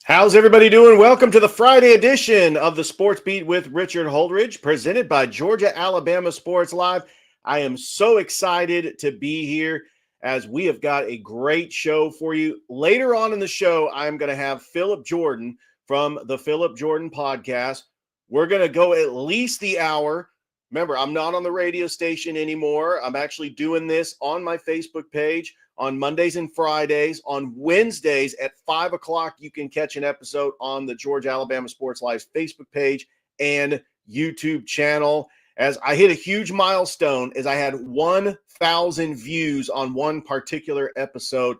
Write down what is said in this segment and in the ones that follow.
How's everybody doing? Welcome to the Friday edition of the Sports Beat with Richard Holdridge, presented by Georgia-Alabama Sports Live. I am so excited to be here as we have got a great show for you. Later on in the show, I'm going to have Phillip Jordan from the Phillip Jordan Podcast. We're going to go at least the hour. Remember, I'm not on the radio station anymore. I'm actually doing this on my Facebook page on Mondays and Fridays. On Wednesdays at 5 o'clock, you can catch an episode on the Georgia-Alabama Sports Live Facebook page and YouTube channel. As I hit a huge milestone, as I had 1,000 views on one particular episode.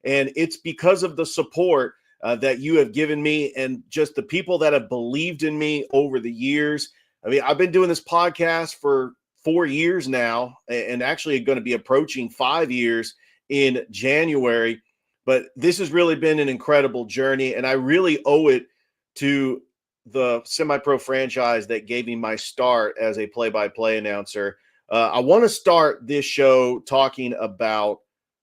And it's because of the support that you have given me and just the people that have believed in me over the years. I mean, I've been doing this podcast for 4 years now, and actually going to be approaching 5 years in January. But this has really been an incredible journey, and I really owe it to the semi-pro franchise that gave me my start as a play-by-play announcer. I want to start this show talking about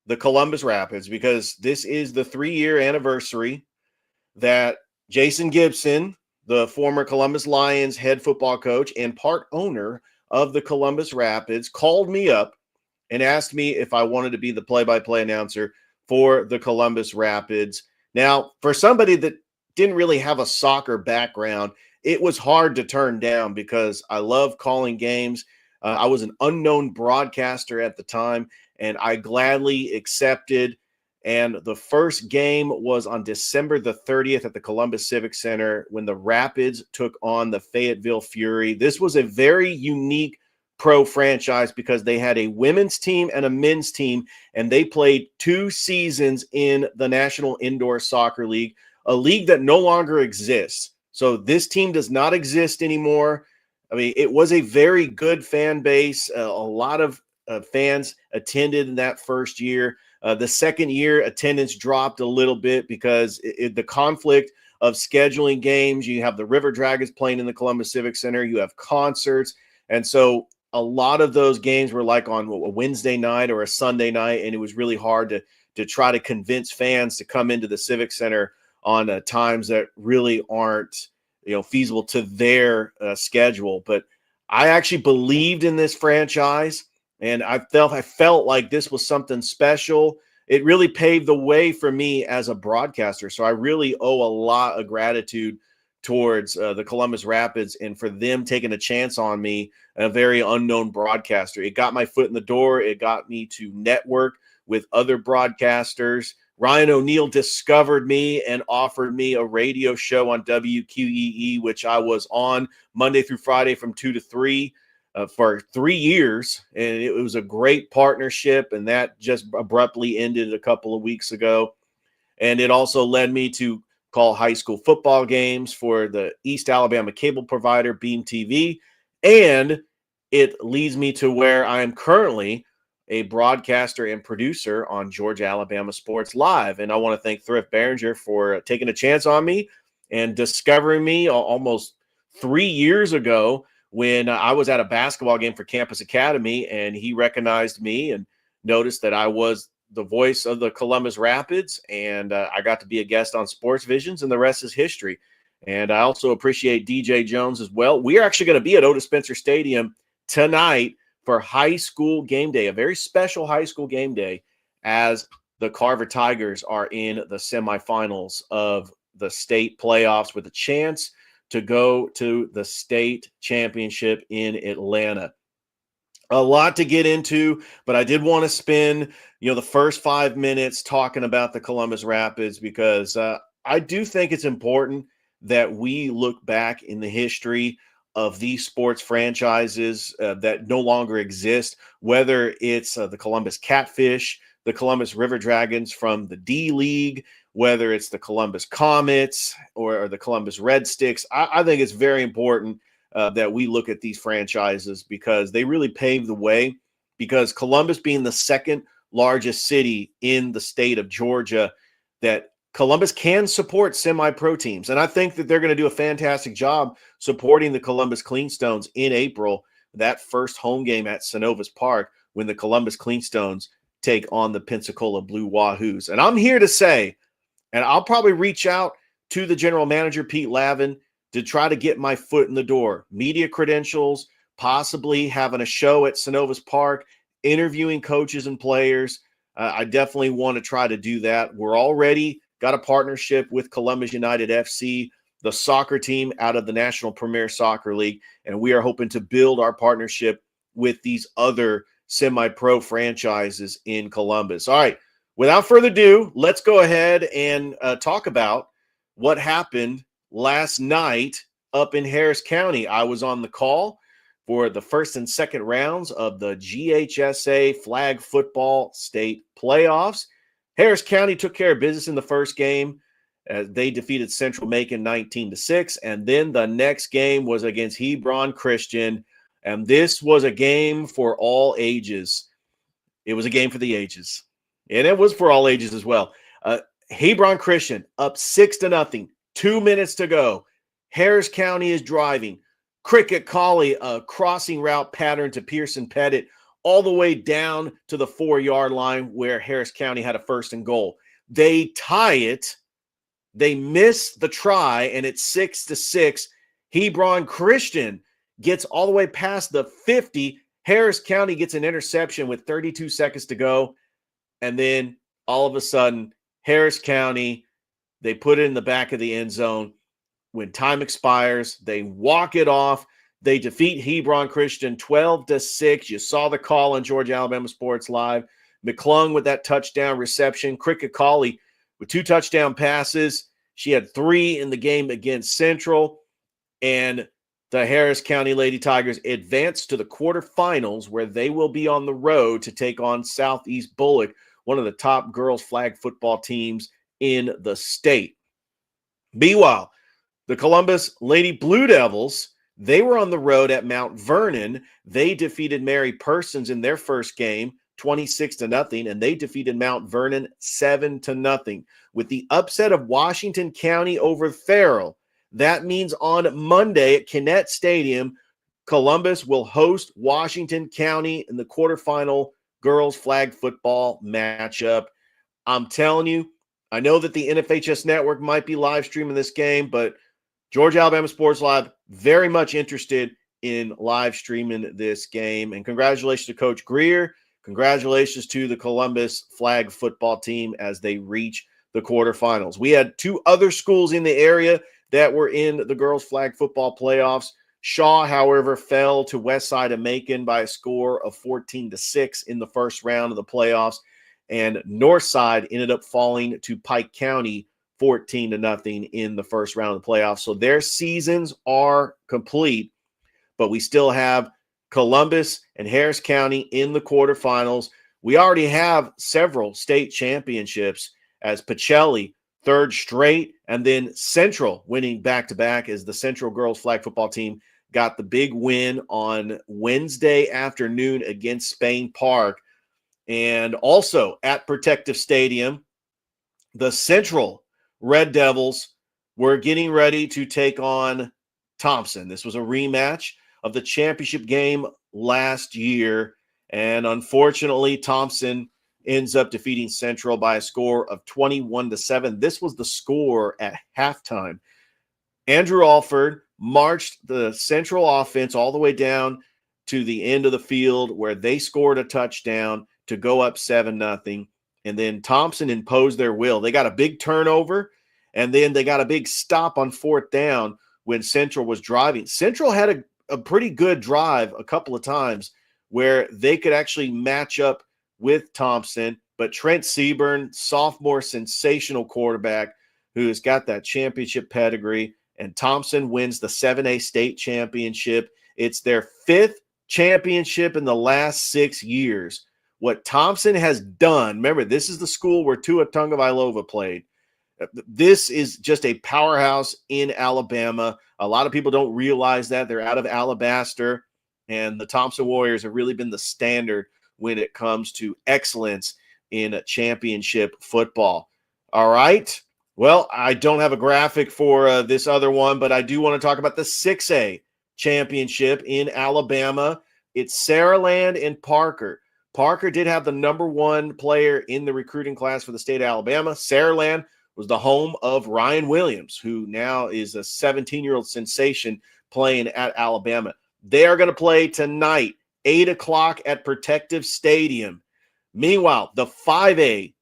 the Columbus Rapids because this is the 3-year anniversary that Jason Gibson, the former Columbus Lions head football coach and part owner of the Columbus Rapids, called me up and asked me if I wanted to be the play-by-play announcer for the Columbus Rapids. Now, for somebody that didn't really have a soccer background, it was hard to turn down because I love calling games. I was an unknown broadcaster at the time, and I gladly accepted. And the first game was on December the 30th at the Columbus Civic Center when the Rapids took on the Fayetteville Fury. This was a very unique pro franchise because they had a women's team and a men's team, and they played 2 seasons in the National Indoor Soccer League, a league that no longer exists. So this team does not exist anymore. I mean, it was a very good fan base. A lot of fans attended in that first year. The second year, attendance dropped a little bit because the conflict of scheduling games. You have the River Dragons playing in the Columbus Civic Center. You have concerts. And so a lot of those games were like on a Wednesday night or a Sunday night, and it was really hard to try to convince fans to come into the Civic Center on times that really aren't feasible to their schedule. But I actually believed in this franchise, and I felt like this was something special. It really paved the way for me as a broadcaster. So I really owe a lot of gratitude towards the Columbus Rapids and for them taking a chance on me, a very unknown broadcaster. It got my foot in the door. It got me to network with other broadcasters. Ryan O'Neal discovered me and offered me a radio show on WQEE, which I was on Monday through Friday from 2 to 3 for 3 years. And it was a great partnership, and that just abruptly ended a couple of weeks ago. And it also led me to call high school football games for the East Alabama cable provider, Beam TV. And it leads me to where I am currently a broadcaster and producer on Georgia-Alabama Sports Live. And I want to thank Thrift Behringer for taking a chance on me and discovering me almost 3 years ago when I was at a basketball game for Campus Academy, and he recognized me and noticed that I was the voice of the Columbus Rapids, and I got to be a guest on Sports Visions, and the rest is history. And I also appreciate DJ Jones as well. We are actually going to be at Otis Spencer Stadium tonight for high school game day, a very special high school game day, as the Carver Tigers are in the semifinals of the state playoffs with a chance to go to the state championship in Atlanta. A lot to get into, but I did want to spend, the first 5 minutes talking about the Columbus Rapids because I do think it's important that we look back in the history of these sports franchises that no longer exist, whether it's the Columbus Catfish, the Columbus River Dragons from the D League, whether it's the Columbus Comets or the Columbus Red Sticks. I think it's very important that we look at these franchises because they really paved the way, because Columbus being the second largest city in the state of Georgia, that Columbus can support semi-pro teams. And I think that they're going to do a fantastic job supporting the Columbus Cleanstones in April, that first home game at Synovus Park when the Columbus Cleanstones take on the Pensacola Blue Wahoos. And I'm here to say, and I'll probably reach out to the general manager, Pete Lavin, to try to get my foot in the door, media credentials, possibly having a show at Synovus Park, interviewing coaches and players. I definitely want to try to do that. We're already got a partnership with Columbus United FC, the soccer team out of the National Premier Soccer League, and we are hoping to build our partnership with these other semi-pro franchises in Columbus. All right, without further ado, let's go ahead and talk about what happened last night up in Harris County. I was on the call for the first and second rounds of the GHSA flag football state playoffs. Harris County took care of business in the first game. They defeated Central Macon 19-6. And then the next game was against Hebron Christian. And this was a game for all ages. It was a game for the ages. And it was for all ages as well. Hebron Christian up 6-0. 2 minutes to go. Harris County is driving. Cricket Collie, a crossing route pattern to Pearson Pettit, all the way down to the 4-yard line where Harris County had a first and goal. They tie it. They miss the try, and it's 6-6. Hebron Christian gets all the way past the 50. Harris County gets an interception with 32 seconds to go. And then all of a sudden, Harris County, they put it in the back of the end zone. When time expires, they walk it off. They defeat Hebron Christian 12-6. You saw the call on Georgia Alabama Sports Live. McClung with that touchdown reception. Cricket Collie with 2 touchdown passes. She had 3 in the game against Central. And the Harris County Lady Tigers advance to the quarterfinals, where they will be on the road to take on Southeast Bullock, one of the top girls flag football teams in the state. Meanwhile, the Columbus Lady Blue Devils, they were on the road at Mount Vernon. They defeated Mary Persons in their first game, 26-0, and they defeated Mount Vernon 7-0. With the upset of Washington County over Farrell, that means on Monday at Kinnett Stadium, Columbus will host Washington County in the quarterfinal girls flag football matchup. I'm telling you, I know that the NFHS Network might be live streaming this game, but Georgia Alabama Sports Live, very much interested in live streaming this game. And congratulations to Coach Greer. Congratulations to the Columbus flag football team as they reach the quarterfinals. We had 2 other schools in the area that were in the girls flag football playoffs. Shaw, however, fell to Westside of Macon by a score of 14-6 in the first round of the playoffs. And Northside ended up falling to Pike County 14-0 in the first round of the playoffs. So their seasons are complete, but we still have Columbus and Harris County in the quarterfinals. We already have several state championships as Pacelli, 3rd straight, and then Central winning back-to-back as the Central girls flag football team got the big win on Wednesday afternoon against Spain Park. And also at Protective Stadium, the Central Red Devils were getting ready to take on Thompson. This was a rematch of the championship game last year. And unfortunately, Thompson ends up defeating Central by a score of 21-7. This was the score at halftime. Andrew Alford marched the Central offense all the way down to the end of the field where they scored a touchdown to go up 7-0. And then Thompson imposed their will. They got a big turnover, And then they got a big stop on fourth down when Central was driving. Central had a pretty good drive a couple of times where they could actually match up with Thompson, but Trent Seaburn, sophomore sensational quarterback who has got that championship pedigree, and Thompson wins the 7A state championship. It's their fifth championship in the last 6 years. What Thompson has done, remember, this is the school where Tua Tagovailoa played. This is just a powerhouse in Alabama. A lot of people don't realize that. They're out of Alabaster, and the Thompson Warriors have really been the standard when it comes to excellence in championship football. All right. Well, I don't have a graphic for this other one, but I do want to talk about the 6A championship in Alabama. It's Saraland and Parker. Parker did have the number one player in the recruiting class for the state of Alabama. Saraland was the home of Ryan Williams, who now is a 17-year-old sensation playing at Alabama. They are going to play tonight, 8 o'clock at Protective Stadium. Meanwhile, the 5A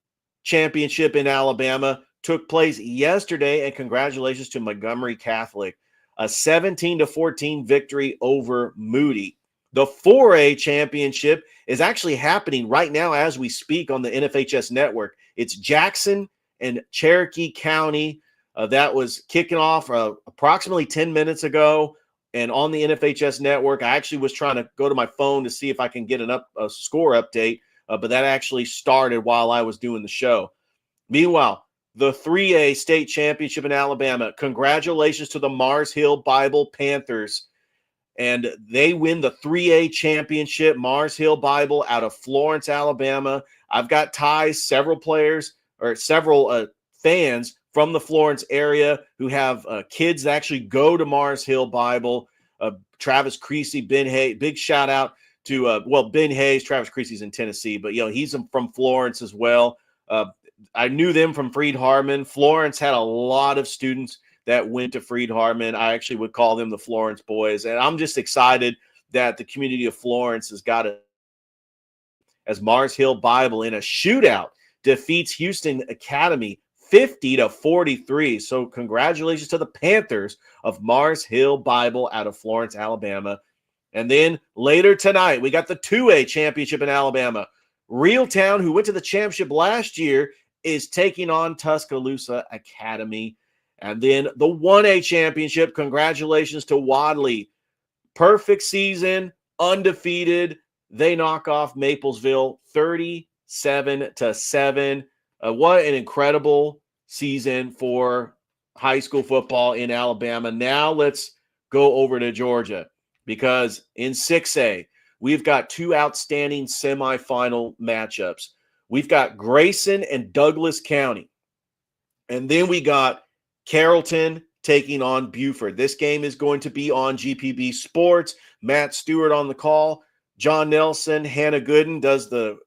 championship in Alabama took place yesterday, and congratulations to Montgomery Catholic, a 17-14 victory over Moody. The 4A championship is actually happening right now as we speak on the NFHS network. It's Jackson and Cherokee County. That was kicking off approximately 10 minutes ago. And on the NFHS network, I actually was trying to go to my phone to see if I can get a score update, but that actually started while I was doing the show. Meanwhile, the 3A state championship in Alabama, congratulations to the Mars Hill Bible Panthers. And they win the 3A championship, Mars Hill Bible out of Florence, Alabama. I've got ties, several fans from the Florence area who have kids that actually go to Mars Hill Bible. Travis Creasy, Ben Hayes, big shout out to, Ben Hayes. Travis Creasy's in Tennessee, but, he's from Florence as well. I knew them from Freed Hardeman. Florence had a lot of students that went to Freed Hardeman. I actually would call them the Florence boys. And I'm just excited that the community of Florence has got it as Mars Hill Bible in a shootout defeats Houston Academy 50-43. So congratulations to the Panthers of Mars Hill Bible out of Florence, Alabama. And then later tonight, we got the 2A championship in Alabama. Reeltown, who went to the championship last year, is taking on Tuscaloosa Academy. And then the 1A championship, congratulations to Wadley. Perfect season, undefeated. They knock off Maplesville 37-7. What an incredible season for high school football in Alabama. Now let's go over to Georgia, because in 6A, we've got two outstanding semifinal matchups. We've got Grayson and Douglas County. And then we got Carrollton taking on Buford. This game is going to be on GPB Sports. Matt Stewart on the call. John Nelson, Hannah Gooden does the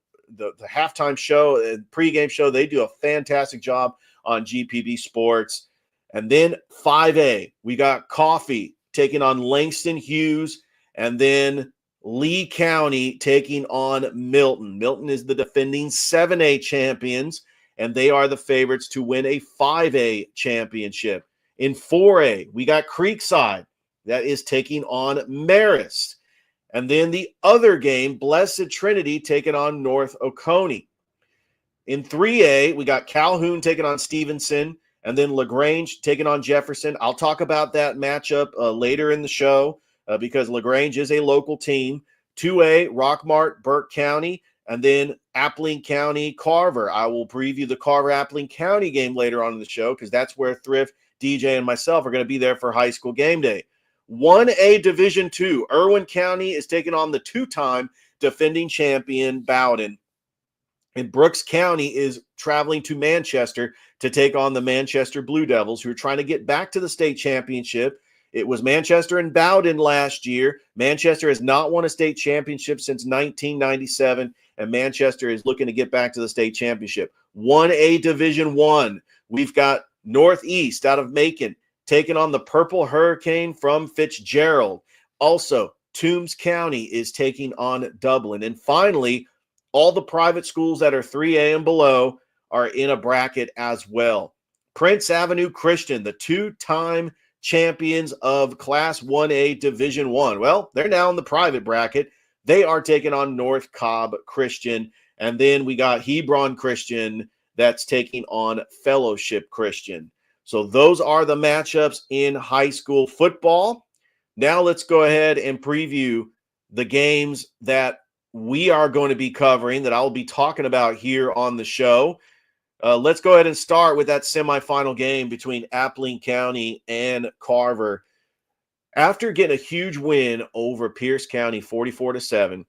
halftime show and pregame show. They do a fantastic job on GPB Sports. And then 5A, we got Coffee taking on Langston Hughes, and then Lee County taking on Milton. Milton is the defending 7A champions, and they are the favorites to win a 5A championship. In 4A, we got Creekside that is taking on Marist. And then the other game, Blessed Trinity taking on North Oconee. In 3A, we got Calhoun taking on Stevenson, and then LaGrange taking on Jefferson. I'll talk about that matchup later in the show because LaGrange is a local team. 2A, Rockmart, Burke County, and then Appling County, Carver. I will preview the Carver-Appling County game later on in the show because that's where Thrift, DJ, and myself are going to be there for high school game day. 1A Division II, Irwin County is taking on the two-time defending champion Bowden. And Brooks County is traveling to Manchester to take on the Manchester Blue Devils, who are trying to get back to the state championship. It was Manchester and Bowden last year. Manchester has not won a state championship since 1997, and Manchester is looking to get back to the state championship. 1A Division I, we've got Northeast out of Macon taking on the Purple Hurricane from Fitzgerald. Also, Toombs County is taking on Dublin. And finally, all the private schools that are 3A and below are in a bracket as well. Prince Avenue Christian, the two-time champions of Class 1A Division I. Well, they're now in the private bracket. They are taking on North Cobb Christian. And then we got Hebron Christian that's taking on Fellowship Christian. So those are the matchups in high school football. Now let's go ahead and preview the games that we are going to be covering, that I'll be talking about here on the show. Let's go ahead and start with that semifinal game between Appling County and Carver. After getting a huge win over Pierce County 44-7,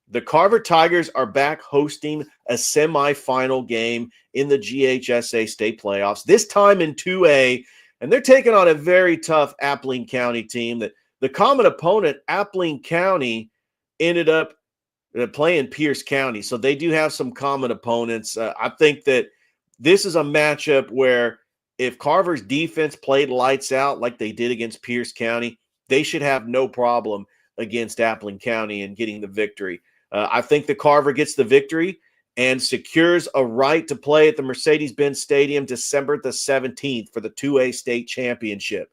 the Carver Tigers are back hosting a semifinal game in the GHSA state playoffs, this time in 2A, and they're taking on a very tough Appling County team. That the common opponent, Appling County, ended up playing Pierce County, so they do have some common opponents. I think that this is a matchup where if Carver's defense played lights out like they did against Pierce County, they should have no problem against Appling County and getting the victory. I think the Carver gets the victory and secures a right to play at the Mercedes-Benz Stadium December the 17th for the 2A state championship.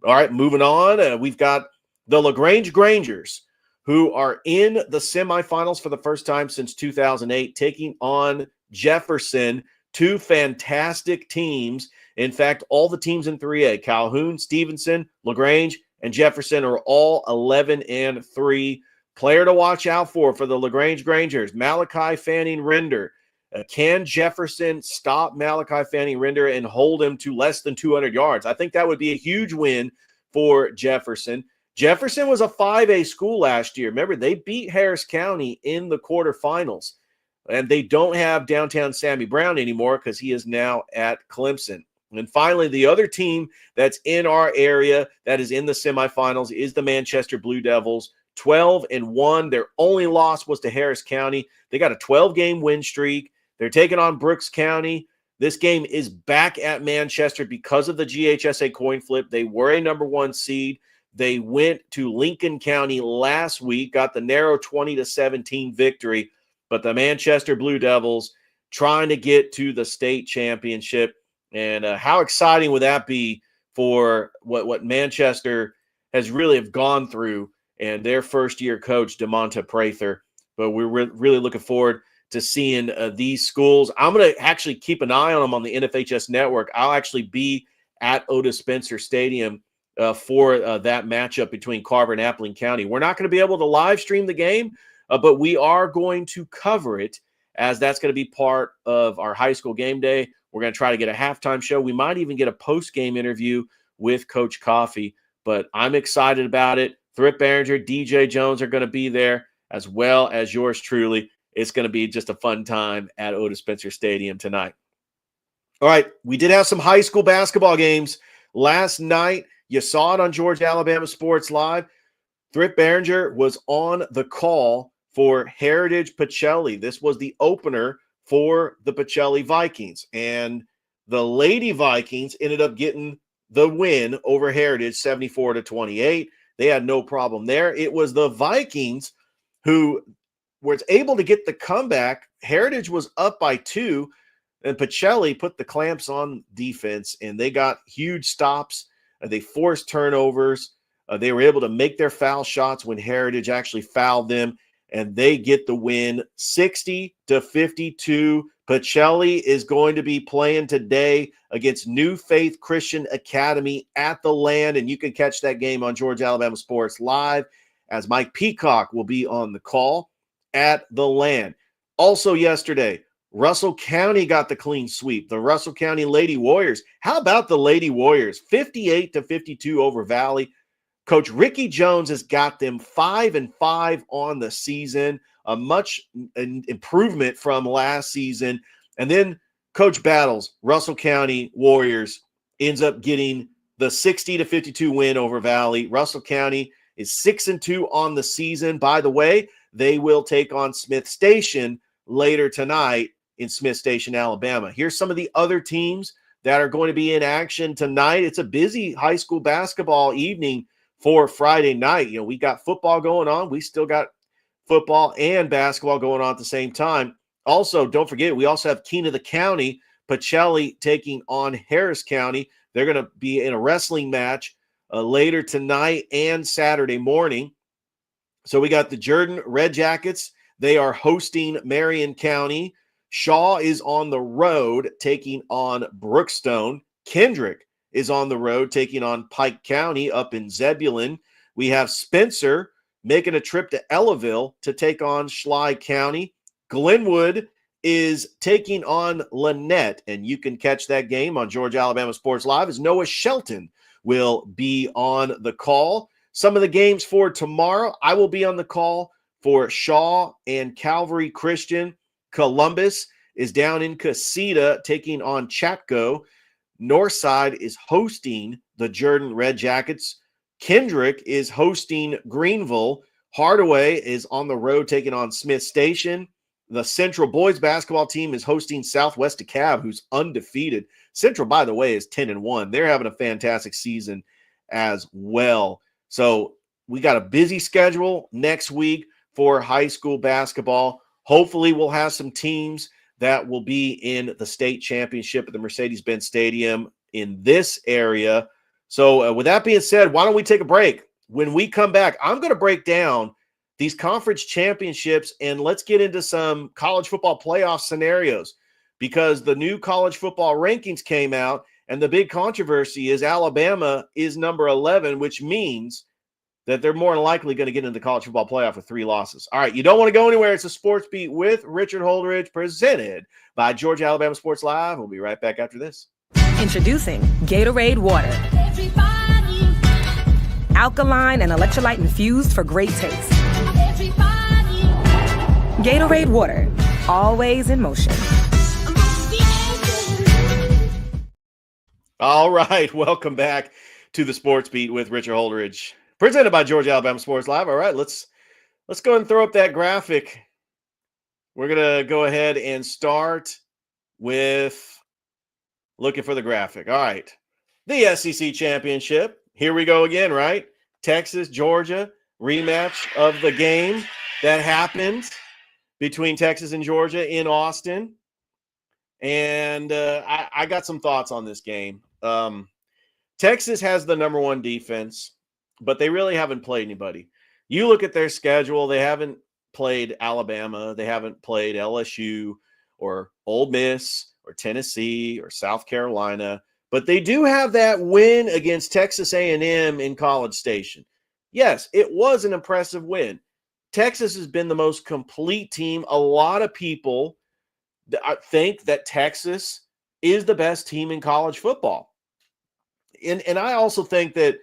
All right, moving on. We've got the LaGrange Grangers, who are in the semifinals for the first time since 2008, taking on Jefferson, two fantastic teams. In fact, all the teams in 3A, Calhoun, Stevenson, LaGrange, and Jefferson, are all 11-3. Player to watch out for the LaGrange Grangers, Malachi Fanning Render. Can Jefferson stop Malachi Fanning Render and hold him to less than 200 yards? I think that would be a huge win for Jefferson. Jefferson was a 5A school last year. Remember, they beat Harris County in the quarterfinals. And they don't have downtown Sammy Brown anymore because he is now at Clemson. And finally, the other team that's in our area that is in the semifinals is the Manchester Blue Devils. 12-1. Their only loss was to Harris County. They got a 12-game win streak. They're taking on Brooks County. This game is back at Manchester because of the GHSA coin flip. They were a number 1 seed. They went to Lincoln County last week, got the narrow 20-17 victory. But the Manchester Blue Devils trying to get to the state championship. And how exciting would that be for what Manchester has really have gone through and their first-year coach, DeMonta Prather. But we're really looking forward to seeing these schools. I'm going to actually keep an eye on them on the NFHS network. I'll actually be at Otis Spencer Stadium for that matchup between Carver and Appling County. We're not going to be able to live stream the game, but we are going to cover it, as that's going to be part of our high school game day. We're going to try to get a halftime show. We might even get a post-game interview with Coach Coffey, but I'm excited about it. Thrift Behringer, DJ Jones are going to be there, as well as yours truly. It's going to be just a fun time at Otis Spencer Stadium tonight. All right, we did have some high school basketball games last night. You saw it on Georgia Alabama Sports Live. Thrift Behringer was on the call for Heritage Pacelli. This was the opener for the Pacelli Vikings. And the Lady Vikings ended up getting the win over Heritage 74-28. They had no problem there. It was the Vikings who were able to get the comeback. Heritage was up by 2, and Pacelli put the clamps on defense, and they got huge stops. They forced turnovers. They were able to make their foul shots when Heritage actually fouled them, and they get the win 60-52. Pacelli is going to be playing today against New Faith Christian Academy at the Land, and you can catch that game on Georgia Alabama Sports Live, as Mike Peacock will be on the call at the Land. Also yesterday, Russell County got the clean sweep. The Russell County Lady Warriors. How about the Lady Warriors? 58-52 over Valley. Coach Ricky Jones has got them 5-5 on the season, a much improvement from last season. And then Coach Battles, Russell County Warriors, ends up getting the 60-52 win over Valley. Russell County is 6-2 on the season. By the way, they will take on Smith Station later tonight in Smith Station, Alabama. Here's some of the other teams that are going to be in action tonight. It's a busy high school basketball evening for Friday night. You know, we got football going on. We still got football and basketball going on at the same time. Also, don't forget, we also have Keene of the County Pacelli taking on Harris County. They're going to be in a wrestling match later tonight and Saturday morning. So we got the Jordan Red Jackets. They are hosting Marion County. Shaw is on the road taking on Brookstone. Kendrick is on the road taking on Pike County up in Zebulon. We have Spencer making a trip to Ellaville to take on Schley County. Glenwood is taking on Lynette, and you can catch that game on Georgia Alabama Sports Live as Noah Shelton will be on the call. Some of the games for tomorrow, I will be on the call for Shaw and Calvary Christian. Columbus is down in Casita taking on Chatco. Northside is hosting the Jordan Red Jackets. Kendrick is hosting Greenville. Hardaway is on the road taking on Smith Station. The Central boys basketball team is hosting Southwest DeKalb, who's undefeated. Central, by the way, is 10-1. They're having a fantastic season as well. So we got a busy schedule next week for high school basketball. Hopefully we'll have some teams that will be in the state championship at the Mercedes-Benz Stadium in this area. So with that being said, why don't we take a break? When we come back, I'm going to break down these conference championships and let's get into some college football playoff scenarios because the new college football rankings came out and the big controversy is Alabama is number 11, which means that they're more than likely going to get into the college football playoff with 3 losses. All right, you don't want to go anywhere. It's a Sports Beat with Richard Holdridge, presented by Georgia Alabama Sports Live. We'll be right back after this. Introducing Gatorade Water. Alkaline and electrolyte infused for great taste. Gatorade Water, always in motion. All right, welcome back to the Sports Beat with Richard Holdridge, presented by Georgia Alabama Sports Live. All right, let's go ahead and throw up that graphic. We're going to go ahead and start with looking for the graphic. All right, the SEC Championship. Here we go again, right? Texas, Georgia, rematch of the game that happened between Texas and Georgia in Austin. And I got some thoughts on this game. Texas has the number 1 defense, but they really haven't played anybody. You look at their schedule, they haven't played Alabama, they haven't played LSU or Ole Miss or Tennessee or South Carolina, but they do have that win against Texas A&M in College Station. Yes, it was an impressive win. Texas has been the most complete team. A lot of people think that Texas is the best team in college football. And I also think that,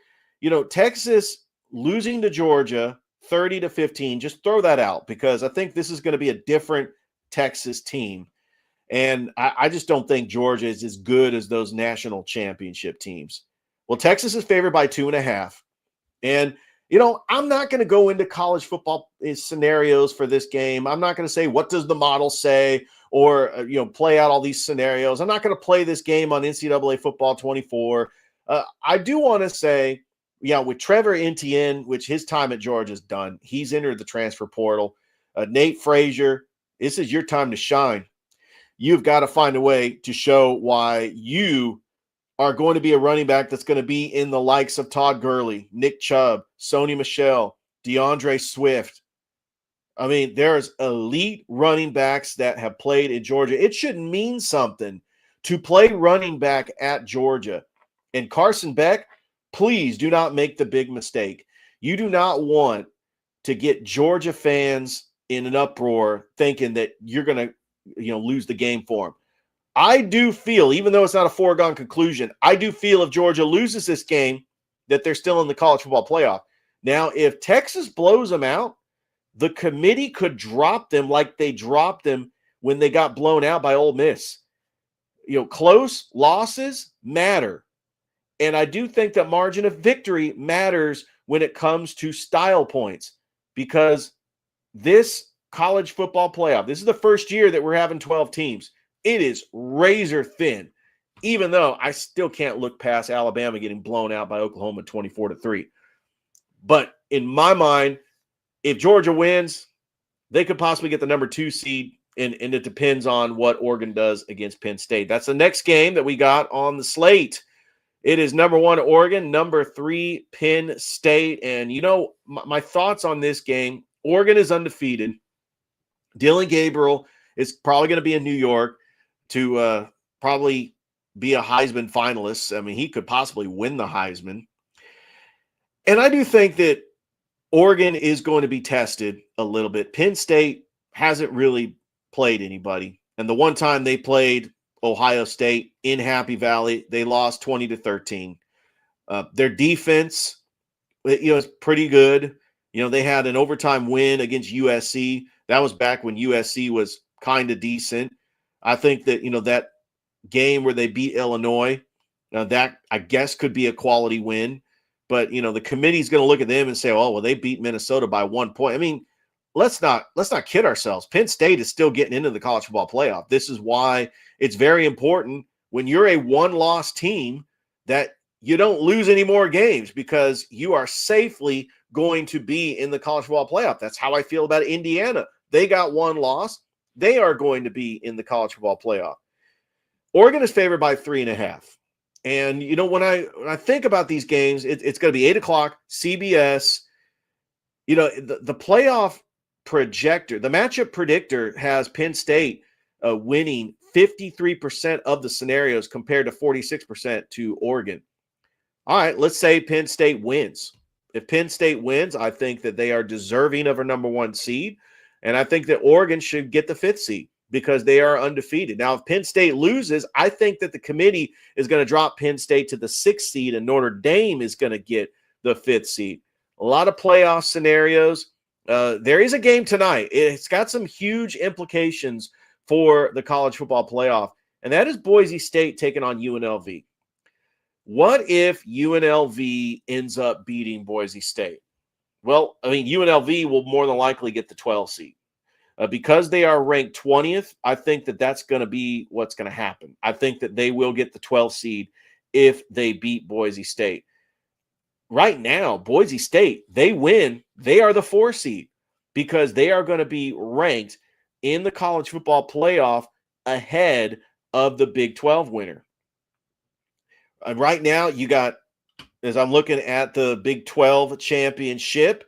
Texas losing to Georgia 30-15, just throw that out because I think this is going to be a different Texas team. And I just don't think Georgia is as good as those national championship teams. Well, Texas is favored by 2.5. And, I'm not going to go into college football scenarios for this game. I'm not going to say, what does the model say? Or, play out all these scenarios. I'm not going to play this game on NCAA Football 24. I do want to say, with Trevor Etienne, which his time at Georgia is done, he's entered the transfer portal. Nate Frazier, this is your time to shine. You've got to find a way to show why you are going to be a running back that's going to be in the likes of Todd Gurley, Nick Chubb, Sony Michel, DeAndre Swift. I mean, there's elite running backs that have played in Georgia. It should mean something to play running back at Georgia. And Carson Beck, please do not make the big mistake. You do not want to get Georgia fans in an uproar thinking that you're going to lose the game for them. I do feel, even though it's not a foregone conclusion, I do feel if Georgia loses this game that they're still in the college football playoff. Now, if Texas blows them out, the committee could drop them like they dropped them when they got blown out by Ole Miss. Close losses matter. And I do think that margin of victory matters when it comes to style points because this college football playoff, this is the first year that we're having 12 teams. It is razor thin, even though I still can't look past Alabama getting blown out by Oklahoma 24-3. But in my mind, if Georgia wins, they could possibly get the number 2 seed and it depends on what Oregon does against Penn State. That's the next game that we got on the slate. It is number 1 Oregon, number 3 Penn State. And, my thoughts on this game, Oregon is undefeated. Dylan Gabriel is probably going to be in New York to probably be a Heisman finalist. I mean, he could possibly win the Heisman. And I do think that Oregon is going to be tested a little bit. Penn State hasn't really played anybody. And the one time they played Ohio State in Happy Valley, they lost 20-13. Their defense, is pretty good. They had an overtime win against USC. That was back when USC was kind of decent. I think that, that game where they beat Illinois, that I guess could be a quality win. But, the committee's going to look at them and say, oh, well, they beat Minnesota by 1 point. I mean, let's not kid ourselves. Penn State is still getting into the college football playoff. This is why it's very important when you're a one-loss team that you don't lose any more games, because you are safely going to be in the college football playoff. That's how I feel about Indiana. They got 1 loss. They are going to be in the college football playoff. Oregon is favored by 3.5. And, when I think about these games, it's going to be 8 o'clock, CBS. The playoff projector, the matchup predictor has Penn State winning 53% of the scenarios compared to 46% to Oregon. All right, let's say Penn State wins. If Penn State wins, I think that they are deserving of a number 1 seed. And I think that Oregon should get the 5th seed because they are undefeated. Now, if Penn State loses, I think that the committee is going to drop Penn State to the 6th seed and Notre Dame is going to get the 5th seed. A lot of playoff scenarios. There is a game tonight. It's got some huge implications for the college football playoff, and that is Boise State taking on UNLV. What if UNLV ends up beating Boise State? Well, I mean, UNLV will more than likely get the 12 seed. Because they are ranked 20th, I think that that's going to be what's going to happen. I think that they will get the 12 seed if they beat Boise State. Right now, Boise State, they win. They are the 4 seed because they are going to be ranked in the college football playoff ahead of the Big 12 winner. And right now, you got, as I'm looking at the Big 12 championship,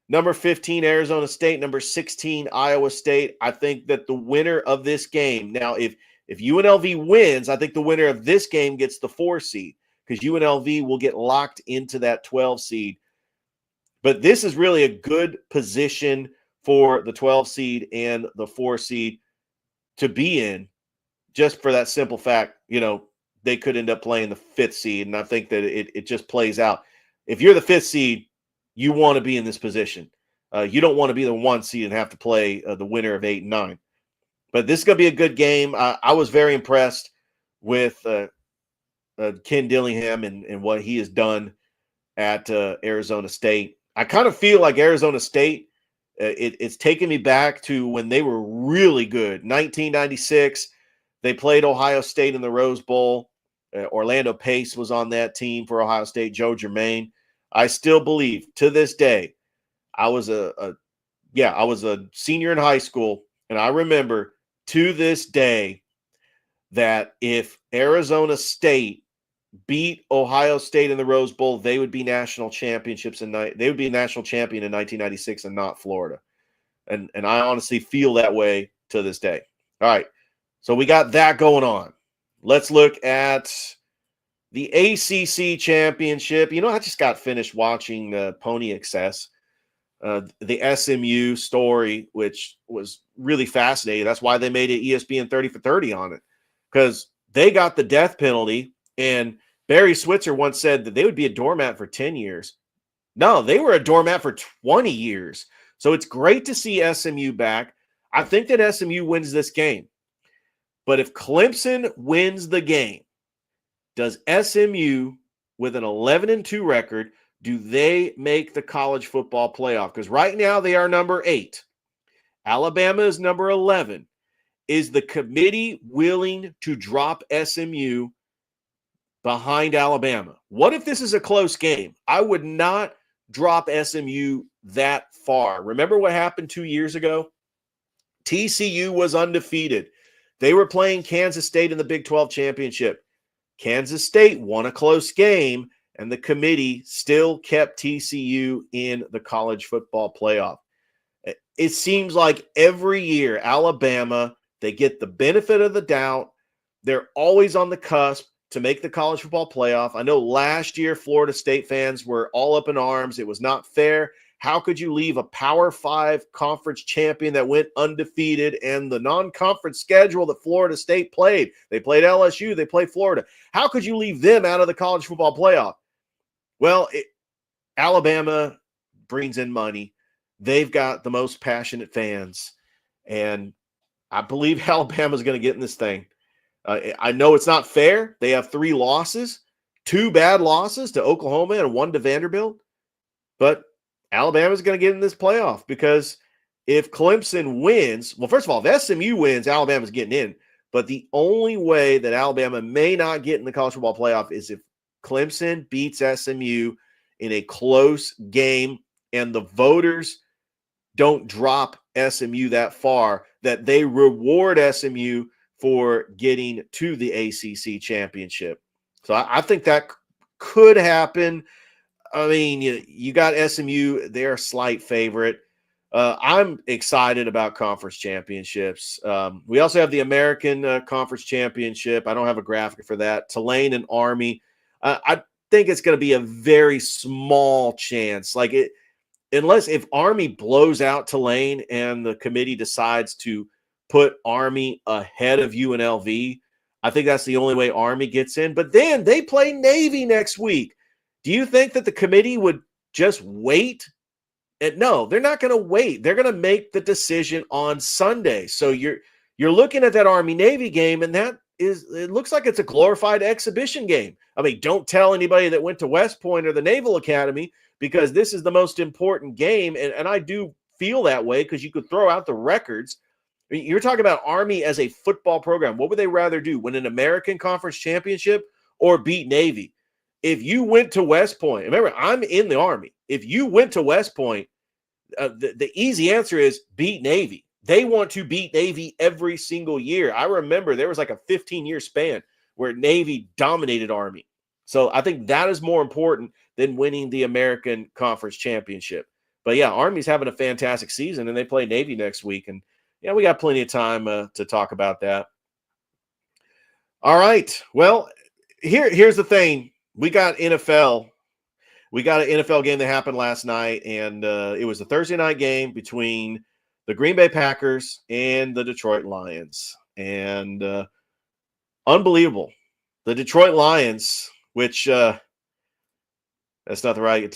number 15, Arizona State, number 16, Iowa State. I think that the winner of this game, now if UNLV wins, I think the winner of this game gets the 4 seed because UNLV will get locked into that 12 seed. But this is really a good position for the 12 seed and the 4 seed to be in, just for that simple fact, they could end up playing the 5th seed. And I think that it just plays out. If you're the 5th seed, you want to be in this position. You don't want to be the 1 seed and have to play the winner of 8 and 9. But this is going to be a good game. I was very impressed with Ken Dillingham and what he has done at Arizona State. I kind of feel like Arizona State, it's taken me back to when they were really good. 1996, they played Ohio State in the Rose Bowl. Orlando Pace was on that team for Ohio State, Joe Germain. I still believe to this day, I was a senior in high school, and I remember to this day that if Arizona State beat Ohio State in the Rose Bowl, they would be national championships they would be a national champion in 1996 and not Florida. And I honestly feel that way to this day. All right. So we got that going on. Let's look at the ACC championship. I just got finished watching Pony Excess, the SMU story, which was really fascinating. That's why they made it ESPN 30 for 30 on it, because they got the death penalty. And Barry Switzer once said that they would be a doormat for 10 years. No, they were a doormat for 20 years. So it's great to see SMU back. I think that SMU wins this game. But if Clemson wins the game, does SMU, with an 11-2 record, do they make the college football playoff? Because right now they are number 8. Alabama is number 11. Is the committee willing to drop SMU behind Alabama? What if this is a close game? I would not drop SMU that far. Remember what happened 2 years ago? TCU was undefeated. They were playing Kansas State in the Big 12 championship. Kansas State won a close game, and the committee still kept TCU in the college football playoff. It seems like every year, Alabama, they get the benefit of the doubt. They're always on the cusp to make the college football playoff. I know last year Florida State fans were all up in arms. It was not fair. How could you leave a Power 5 conference champion that went undefeated and the non-conference schedule that Florida State played? They played LSU. They played Florida. How could you leave them out of the college football playoff? Well, Alabama brings in money. They've got the most passionate fans, and I believe Alabama's going to get in this thing. I know it's not fair. They have 3 losses, 2 bad losses to Oklahoma and 1 to Vanderbilt, but Alabama's going to get in this playoff because if Clemson wins, well, first of all, if SMU wins, Alabama's getting in, but the only way that Alabama may not get in the college football playoff is if Clemson beats SMU in a close game and the voters don't drop SMU that far that they reward SMU for getting to the ACC championship. So I think that could happen. I mean, you got SMU, they're a slight favorite. I'm excited about conference championships. We also have the American Conference Championship. I don't have a graphic for that. Tulane and Army. I think it's going to be a very small chance. Unless if Army blows out Tulane and the committee decides to put Army ahead of UNLV, I think that's the only way Army gets in. But then they play Navy next week. Do you think that the committee would just wait? And no, they're not going to wait. They're going to make the decision on Sunday. So you're looking at that Army-Navy game, and it looks like it's a glorified exhibition game. I mean, don't tell anybody that went to West Point or the Naval Academy because this is the most important game, and I do feel that way because you could throw out the records. I mean, you're talking about Army as a football program. What would they rather do, win an American Conference Championship or beat Navy? If you went to West Point, remember, I'm in the Army. If you went to West Point, the easy answer is beat Navy. They want to beat Navy every single year. I remember there was like a 15-year span where Navy dominated Army. So I think that is more important than winning the American Conference Championship. But yeah, Army's having a fantastic season, and they play Navy next week. And yeah, we got plenty of time to talk about that. All right. Well, here's the thing. We got NFL. We got an NFL game that happened last night, and it was a Thursday night game between the Green Bay Packers and the Detroit Lions. And unbelievable. The Detroit Lions, which that's not the right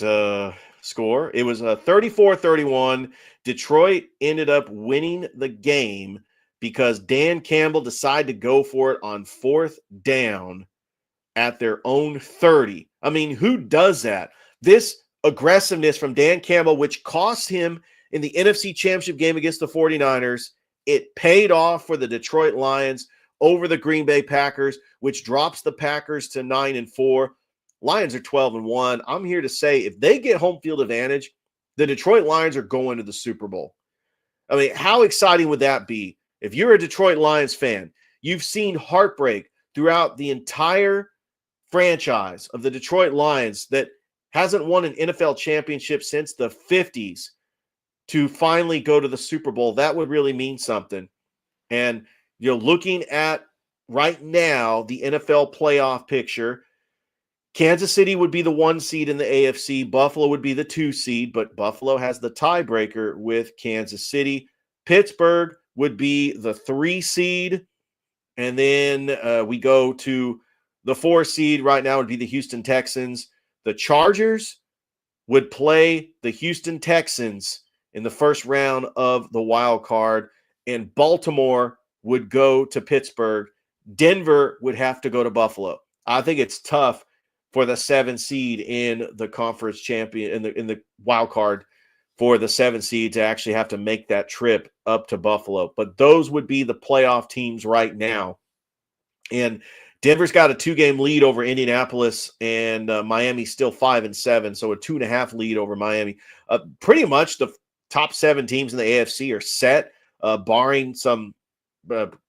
score. It was a 34-31. Detroit ended up winning the game because Dan Campbell decided to go for it on 4th down at their own 30. I mean, who does that? This aggressiveness from Dan Campbell, which cost him in the NFC Championship game against the 49ers, it paid off for the Detroit Lions over the Green Bay Packers, which drops the Packers to 9-4. Lions are 12-1. I'm here to say if they get home field advantage, the Detroit Lions are going to the Super Bowl. I mean, how exciting would that be? If you're a Detroit Lions fan, you've seen heartbreak throughout the entire franchise of the Detroit Lions that hasn't won an NFL championship since the 50s to finally go to the Super Bowl. That would really mean something. And, looking at right now the NFL playoff picture, Kansas City would be the 1 seed in the AFC. Buffalo would be the 2 seed, but Buffalo has the tiebreaker with Kansas City. Pittsburgh would be the 3 seed. And then we go to the 4 seed right now would be the Houston Texans. The Chargers would play the Houston Texans in the first round of the wild card, and Baltimore would go to Pittsburgh. Denver would have to go to Buffalo. I think it's tough for the 7 seed in the conference champion in the wild card for the 7 seed to actually have to make that trip up to Buffalo. But those would be the playoff teams right now. And Denver's got a 2-game lead over Indianapolis, and Miami's still 5-7, so a 2.5 lead over Miami. Pretty much the top 7 teams in the AFC are set. barring some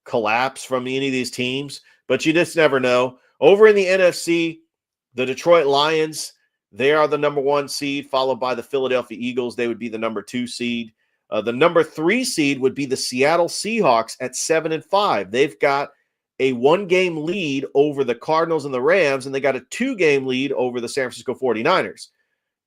collapse from any of these teams. But you just never know. Over in the NFC, the Detroit Lions, they are the number 1 seed, followed by the Philadelphia Eagles. They would be the number 2 seed. The number 3 seed would be the Seattle Seahawks at 7-5. They've got a 1-game lead over the Cardinals and the Rams, and they got a 2-game lead over the San Francisco 49ers.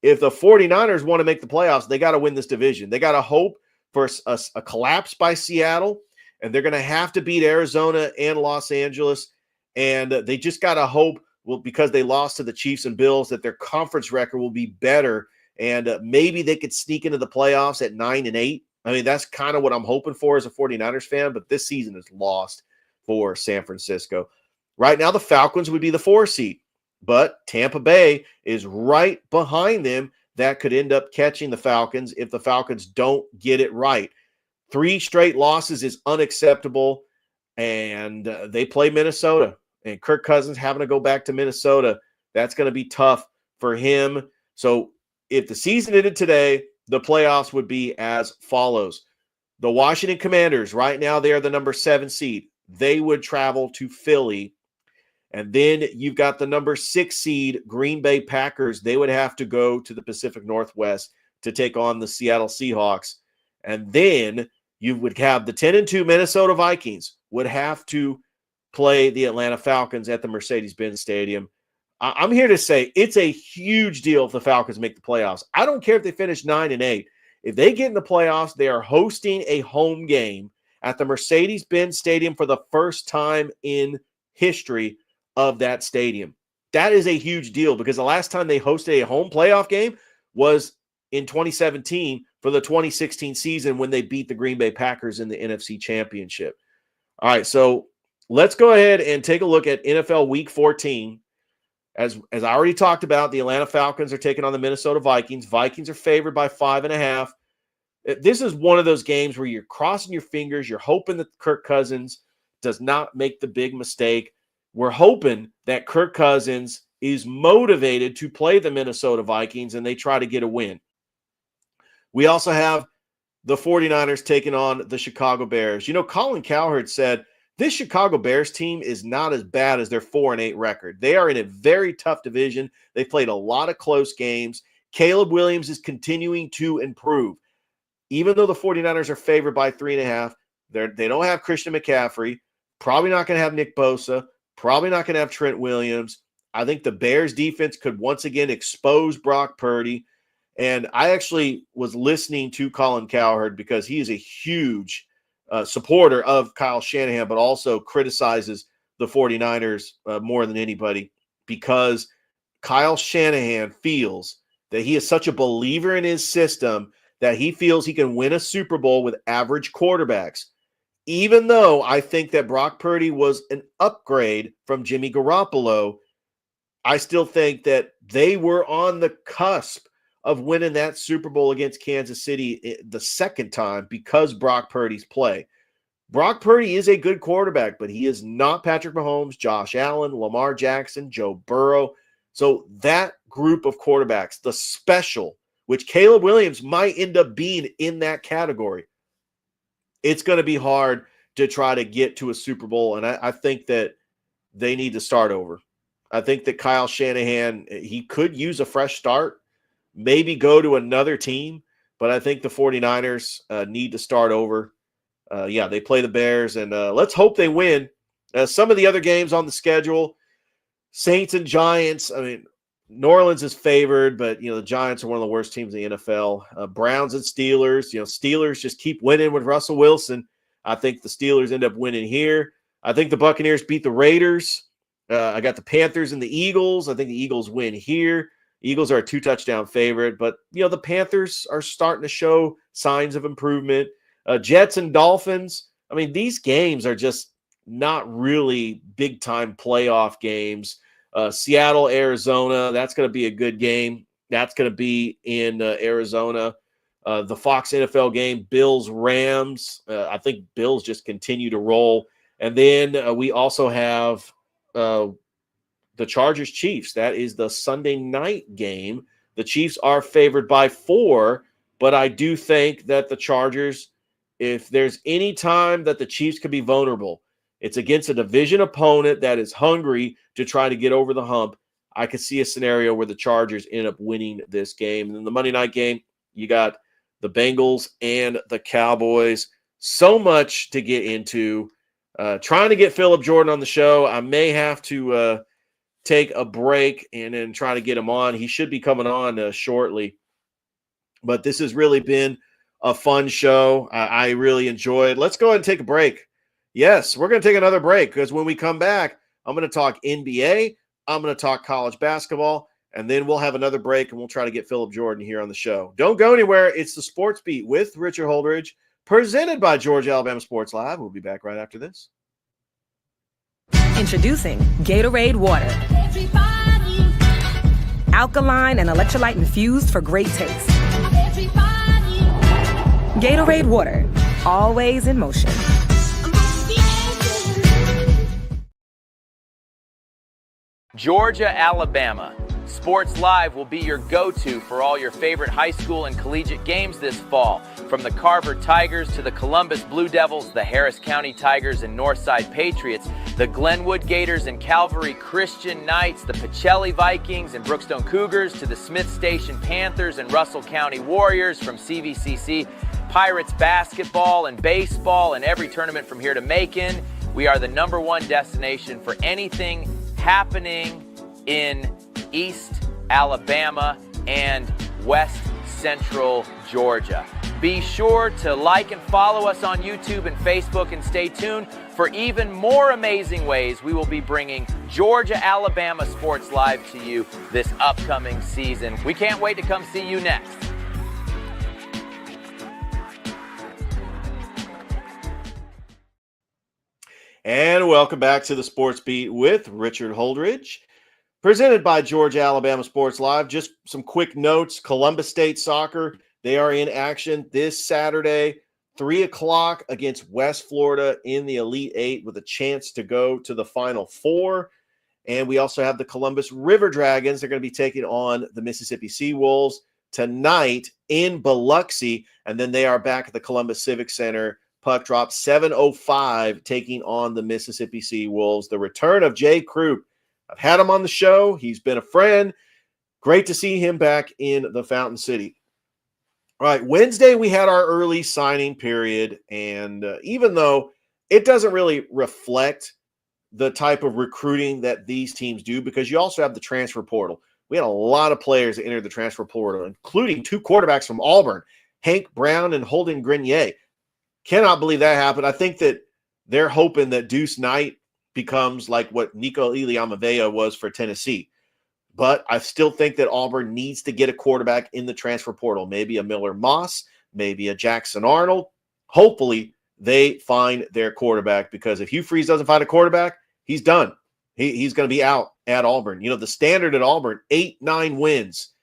If the 49ers want to make the playoffs, they got to win this division. They got to hope for a collapse by Seattle, and they're going to have to beat Arizona and Los Angeles. And they just got to hope, well, because they lost to the Chiefs and Bills, that their conference record will be better, and maybe they could sneak into the playoffs at 9-8. I mean, that's kind of what I'm hoping for as a 49ers fan, but this season is lost for San Francisco. Right now, the Falcons would be the 4 seed, but Tampa Bay is right behind them. That could end up catching the Falcons if the Falcons don't get it right. 3 straight losses is unacceptable, and they play Minnesota. And Kirk Cousins having to go back to Minnesota, that's going to be tough for him. So if the season ended today, the playoffs would be as follows. The Washington Commanders, right now, they are the number 7 seed. They would travel to Philly. And then you've got the number 6 seed, Green Bay Packers. They would have to go to the Pacific Northwest to take on the Seattle Seahawks. And then you would have the 10-2 Minnesota Vikings would have to play the Atlanta Falcons at the Mercedes-Benz Stadium. I'm here to say it's a huge deal if the Falcons make the playoffs. I don't care if they finish 9-8. If they get in the playoffs, they are hosting a home game at the Mercedes-Benz Stadium for the first time in history of that stadium. That is a huge deal because the last time they hosted a home playoff game was in 2017 for the 2016 season when they beat the Green Bay Packers in the NFC Championship. All right, so let's go ahead and take a look at NFL Week 14. As I already talked about, the Atlanta Falcons are taking on the Minnesota Vikings. Vikings are favored by 5.5. This is one of those games where you're crossing your fingers. You're hoping that Kirk Cousins does not make the big mistake. We're hoping that Kirk Cousins is motivated to play the Minnesota Vikings and they try to get a win. We also have the 49ers taking on the Chicago Bears. You know, Colin Cowherd said, this Chicago Bears team is not as bad as their 4-8 record. They are in a very tough division. They played a lot of close games. Caleb Williams is continuing to improve. Even though the 49ers are favored by 3.5, they don't have Christian McCaffrey, probably not going to have Nick Bosa, probably not going to have Trent Williams. I think the Bears defense could once again expose Brock Purdy. And I actually was listening to Colin Cowherd because he is a huge supporter of Kyle Shanahan, but also criticizes the 49ers more than anybody because Kyle Shanahan feels that he is such a believer in his system that he feels he can win a Super Bowl with average quarterbacks. Even though I think that Brock Purdy was an upgrade from Jimmy Garoppolo, I still think that they were on the cusp of winning that Super Bowl against Kansas City the second time because Brock Purdy's play. Brock Purdy is a good quarterback, but he is not Patrick Mahomes, Josh Allen, Lamar Jackson, Joe Burrow. So that group of quarterbacks, the special, which Caleb Williams might end up being in that category, it's going to be hard to try to get to a Super Bowl. And I think that they need to start over. I think that Kyle Shanahan, he could use a fresh start, maybe go to another team, but I think the 49ers need to start over. They play the Bears, and let's hope they win. Some of the other games on the schedule, Saints and Giants. I mean, New Orleans is favored, but, the Giants are one of the worst teams in the NFL. Browns and Steelers. Steelers just keep winning with Russell Wilson. I think the Steelers end up winning here. I think the Buccaneers beat the Raiders. I got the Panthers and the Eagles. I think the Eagles win here. Eagles are a 2-touchdown favorite, but, the Panthers are starting to show signs of improvement. Jets and Dolphins, I mean, these games are just not really big-time playoff games. Seattle, Arizona, that's going to be a good game. That's going to be in Arizona. The Fox NFL game, Bills, Rams. I think Bills just continue to roll. And then we also have the Chargers Chiefs. That is the Sunday night game. The Chiefs are favored by 4, but I do think that the Chargers if there's any time that the Chiefs could be vulnerable, it's against a division opponent that is hungry to try to get over the hump. I could see a scenario where the Chargers end up winning this game. And then the Monday night game, you got the Bengals and the Cowboys. So much to get into. Trying to get Phillip Jordan on the show. I may have to take a break and then try to get him on. He should be coming on shortly. But this has really been a fun show. I really enjoyed. Let's go ahead and take a break. Yes, we're going to take another break because when we come back, I'm going to talk NBA. I'm going to talk college basketball, and then we'll have another break, and we'll try to get Phillip Jordan here on the show. Don't go anywhere. It's the Sports Beat with Richard Holdridge, presented by Georgia Alabama Sports Live. We'll be back right after this. Introducing Gatorade Water. Alkaline and electrolyte infused for great taste. Gatorade Water, always in motion. Georgia, Alabama. Sports Live will be your go-to for all your favorite high school and collegiate games this fall. From the Carver Tigers to the Columbus Blue Devils, the Harris County Tigers and Northside Patriots, the Glenwood Gators and Calvary Christian Knights, the Pacelli Vikings and Brookstone Cougars to the Smith Station Panthers and Russell County Warriors, from CVCC, Pirates basketball and baseball, and every tournament from here to Macon. We are the #1 destination for anything happening in East Alabama and West Central Georgia. Be sure to like and follow us on YouTube and Facebook, and stay tuned for even more amazing ways we will be bringing Georgia Alabama Sports Live to you this upcoming season. We can't wait to come see you next. And welcome back to the Sports Beat with Richard Holdridge, presented by Georgia Alabama Sports Live. Just some quick notes. Columbus State Soccer, they are in action this Saturday, 3 o'clock against West Florida in the Elite Eight with a chance to go to the Final Four. And we also have the Columbus River Dragons. They're going to be taking on the Mississippi Sea Wolves tonight in Biloxi. And then they are back at the Columbus Civic Center. Puck drop 7:05, taking on the Mississippi Sea Wolves. The return of Jay Croup. I've had him on the show. He's been a friend. Great to see him back in the Fountain City. All right, Wednesday we had our early signing period, and even though it doesn't really reflect the type of recruiting that these teams do, because you also have the transfer portal. We had a lot of players that entered the transfer portal, including 2 quarterbacks from Auburn, Hank Brown and Holden Grenier. Cannot believe that happened. I think that they're hoping that Deuce Knight becomes like what Nico Iliamavea was for Tennessee. But I still think that Auburn needs to get a quarterback in the transfer portal. Maybe a Miller Moss, maybe a Jackson Arnold. Hopefully they find their quarterback, because if Hugh Freeze doesn't find a quarterback, he's done. He's going to be out at Auburn. You know, the standard at Auburn, 8-9 wins,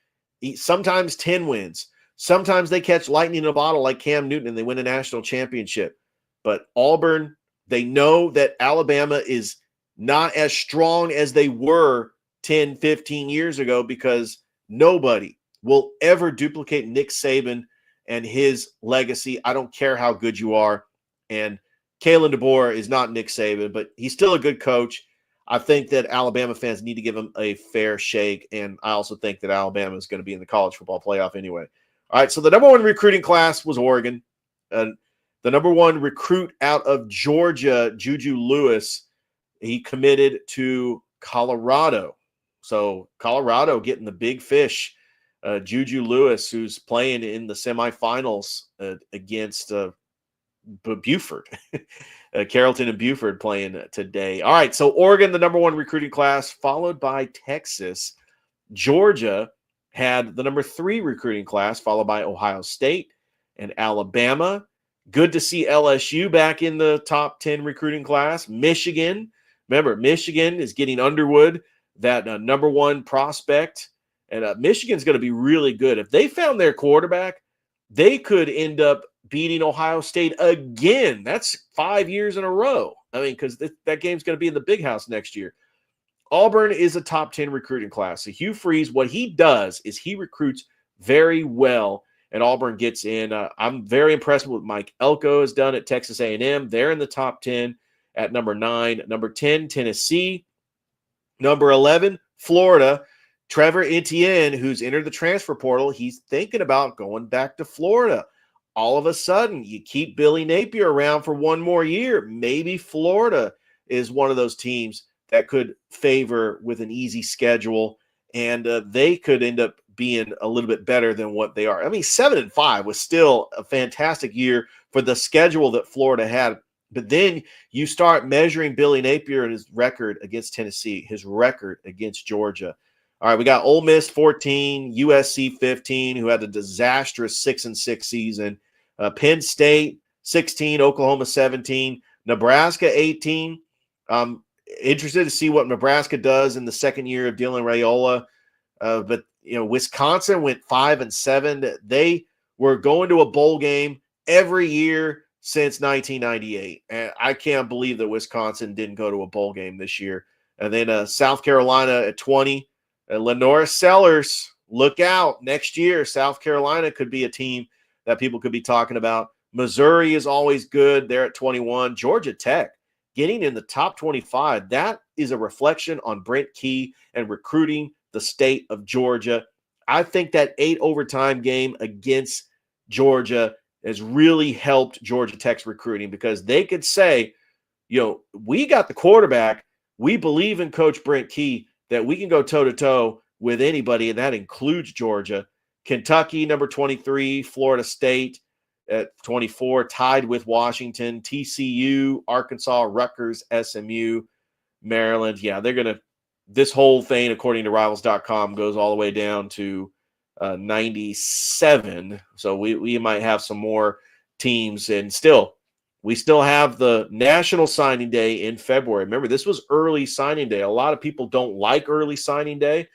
sometimes 10 wins. Sometimes they catch lightning in a bottle like Cam Newton and they win a national championship. But Auburn, they know that Alabama is not as strong as they were 10, 15 years ago, because nobody will ever duplicate Nick Saban and his legacy. I don't care how good you are. And Kalen DeBoer is not Nick Saban, but he's still a good coach. I think that Alabama fans need to give him a fair shake. And I also think that Alabama is going to be in the college football playoff anyway. All right, so the #1 recruiting class was Oregon. The #1 recruit out of Georgia, Juju Lewis, he committed to Colorado. So Colorado getting the big fish. Juju Lewis, who's playing in the semifinals against Buford. Carrollton and Buford playing today. All right, so Oregon, the #1 recruiting class, followed by Texas. Georgia had the #3 recruiting class, followed by Ohio State and Alabama. Good to see LSU back in the top 10 recruiting class. Michigan, remember, Michigan is getting Underwood, that #1 prospect. And Michigan's going to be really good. If they found their quarterback, they could end up beating Ohio State again. That's 5 years in a row. I mean, because that game's going to be in the Big House next year. Auburn is a top 10 recruiting class. So Hugh Freeze, what he does is he recruits very well. and Auburn gets in. I'm very impressed with what Mike Elko has done at Texas A&M. They're in the top 10 at number 9. Number 10, Tennessee. Number 11, Florida. Trevor Etienne, who's entered the transfer portal, he's thinking about going back to Florida. All of a sudden, you keep Billy Napier around for one more year. Maybe Florida is one of those teams that could favor with an easy schedule, and they could end up being a little bit better than what they are. I mean, 7-5 was still a fantastic year for the schedule that Florida had. But then you start measuring Billy Napier and his record against Tennessee, his record against Georgia. All right, we got Ole Miss 14, USC 15, who had a disastrous 6-6 season. Penn State 16, Oklahoma 17, Nebraska 18. Interested to see what Nebraska does in the second year of Dylan Raiola. But Wisconsin went 5-7. They were going to a bowl game every year since 1998. And I can't believe that Wisconsin didn't go to a bowl game this year. And then South Carolina at 20. Lenora Sellers, look out. Next year, South Carolina could be a team that people could be talking about. Missouri is always good. They're at 21. Georgia Tech getting in the top 25. That is a reflection on Brent Key and recruiting the state of Georgia. I think that 8 overtime game against Georgia has really helped Georgia Tech's recruiting, because they could say, we got the quarterback. We believe in Coach Brent Key that we can go toe-to-toe with anybody, and that includes Georgia. Kentucky, number 23, Florida State at 24, tied with Washington, TCU, Arkansas, Rutgers, SMU, Maryland. Yeah, they're going to – this whole thing, according to Rivals.com, goes all the way down to 97. So we might have some more teams. And we still have the National Signing Day in February. Remember, this was early signing day. A lot of people don't like early signing day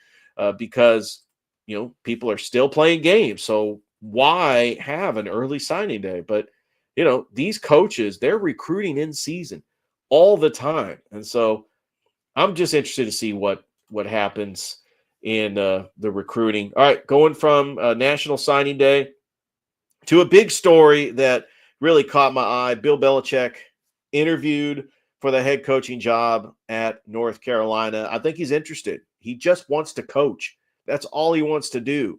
because – people are still playing games. So why have an early signing day? But, these coaches, they're recruiting in season all the time. And so I'm just interested to see what happens in the recruiting. All right, going from National Signing Day to a big story that really caught my eye. Bill Belichick interviewed for the head coaching job at North Carolina. I think he's interested. He just wants to coach. That's all he wants to do.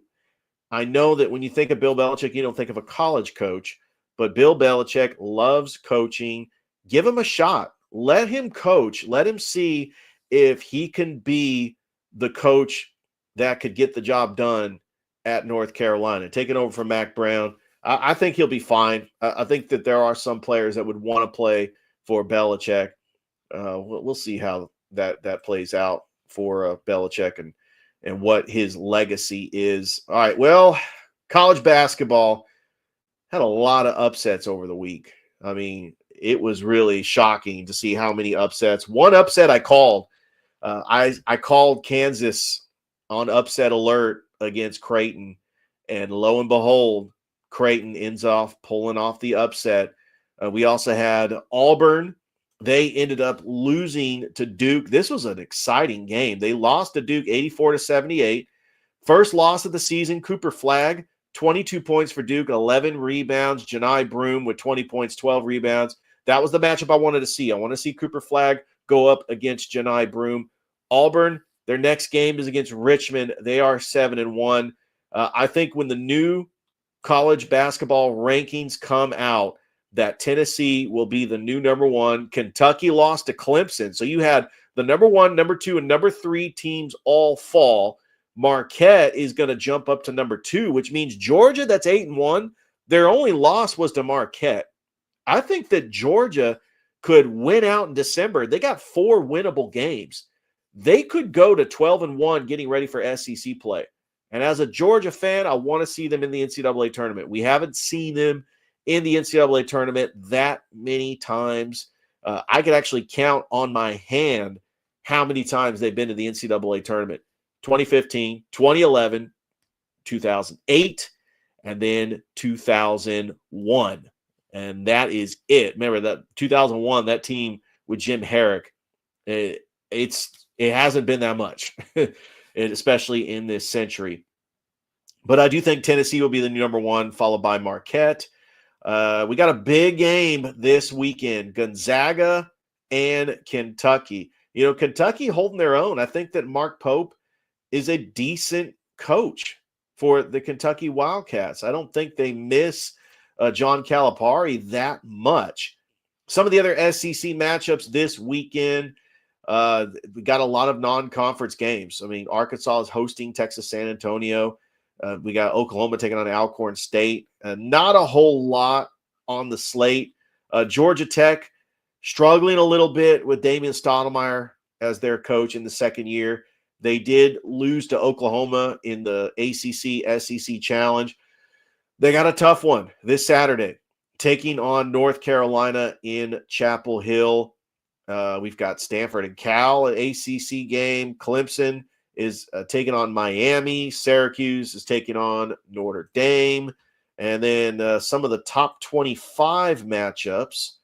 I know that when you think of Bill Belichick, you don't think of a college coach, but Bill Belichick loves coaching. Give him a shot. Let him coach. Let him see if he can be the coach that could get the job done at North Carolina. Taking over from Mac Brown, I think he'll be fine. I think that there are some players that would want to play for Belichick. We'll see how that plays out for Belichick and what his legacy is. All right, well, college basketball had a lot of upsets over the week. I mean, it was really shocking to see how many upsets. One upset I called. I called Kansas on upset alert against Creighton, and lo and behold, Creighton ends off pulling off the upset. We also had Auburn. They ended up losing to Duke. This was an exciting game. They lost to Duke 84-78. First loss of the season. Cooper Flagg, 22 points for Duke, 11 rebounds. Janai Broome with 20 points, 12 rebounds. That was the matchup I wanted to see. I want to see Cooper Flagg go up against Janai Broome. Auburn, their next game is against Richmond. They are 7-1. I think when the new college basketball rankings come out, that Tennessee will be the new number 1. Kentucky lost to Clemson. So you had the number 1, number 2, and number 3 teams all fall. Marquette is going to jump up to number 2, which means Georgia, that's 8-1. Their only loss was to Marquette. I think that Georgia could win out in December. They got 4 winnable games. They could go to 12-1 getting ready for SEC play. And as a Georgia fan, I want to see them in the NCAA tournament. We haven't seen them in the NCAA tournament that many times. I could actually count on my hand how many times they've been to the NCAA tournament. 2015, 2011, 2008, and then 2001. And that is it. Remember that 2001, that team with Jim Herrick, it hasn't been that much, especially in this century. But I do think Tennessee will be the number one, followed by Marquette. We got a big game this weekend, Gonzaga and Kentucky. Kentucky holding their own. I think that Mark Pope is a decent coach for the Kentucky Wildcats. I don't think they miss John Calipari that much. Some of the other SEC matchups this weekend, we got a lot of non-conference games. I mean, Arkansas is hosting Texas San Antonio. We got Oklahoma taking on Alcorn State. Not a whole lot on the slate. Georgia Tech struggling a little bit with Damian Stoudemire as their coach in the second year. They did lose to Oklahoma in the ACC SEC Challenge. They got a tough one this Saturday, taking on North Carolina in Chapel Hill. We've got Stanford and Cal, an ACC game. Clemson is taking on Miami. Syracuse is taking on Notre Dame. And then some of the top 25 matchups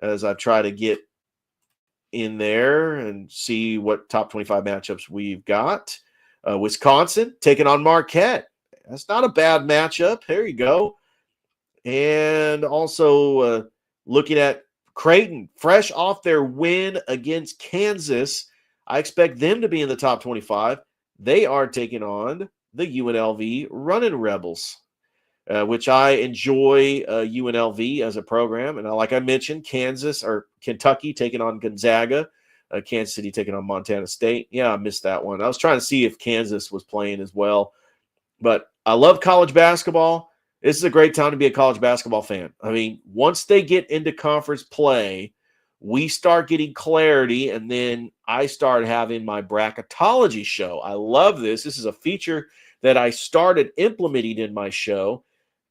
as I try to get in there and see what top 25 matchups we've got. Wisconsin taking on Marquette. That's not a bad matchup. There you go. And also looking at Creighton, fresh off their win against Kansas. I expect them to be in the top 25. They are taking on the UNLV Running Rebels, which I enjoy UNLV as a program. And like I mentioned, Kentucky taking on Gonzaga, Kansas City taking on Montana State. Yeah, I missed that one. I was trying to see if Kansas was playing as well. But I love college basketball. This is a great time to be a college basketball fan. I mean, once they get into conference play, we start getting clarity, and then I start having my bracketology show. I love this. This is a feature that I started implementing in my show,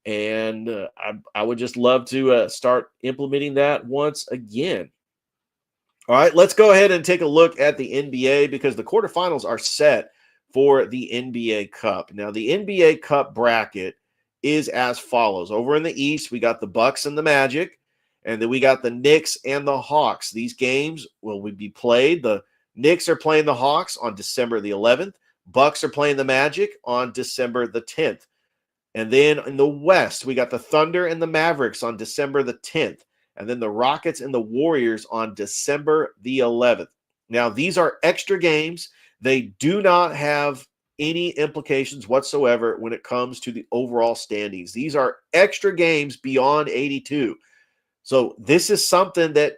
and I would just love to start implementing that once again. All right, let's go ahead and take a look at the NBA because the quarterfinals are set for the NBA Cup. Now, the NBA Cup bracket is as follows. Over in the East, we got the Bucks and the Magic. And then we got the Knicks and the Hawks. These games will be played. The Knicks are playing the Hawks on December the 11th. Bucks are playing the Magic on December the 10th. And then in the West, we got the Thunder and the Mavericks on December the 10th. And then the Rockets and the Warriors on December the 11th. Now, these are extra games. They do not have any implications whatsoever when it comes to the overall standings. These are extra games beyond 82. So this is something that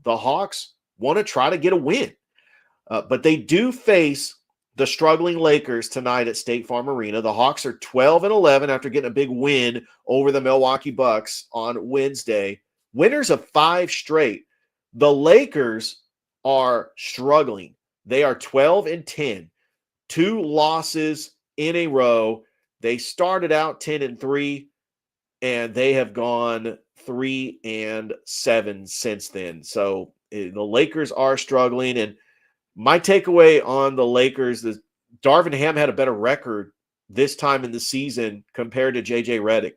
the Hawks want to try to get a win. But they do face the struggling Lakers tonight at State Farm Arena. The Hawks are 12-11 after getting a big win over the Milwaukee Bucks on Wednesday. Winners of 5 straight. The Lakers are struggling. They are 12-10. 2 losses in a row. They started out 10-3, and they have gone 3-7 since then. So the Lakers are struggling. And my takeaway on the Lakers is Darvin Ham had a better record this time in the season compared to J.J. Redick.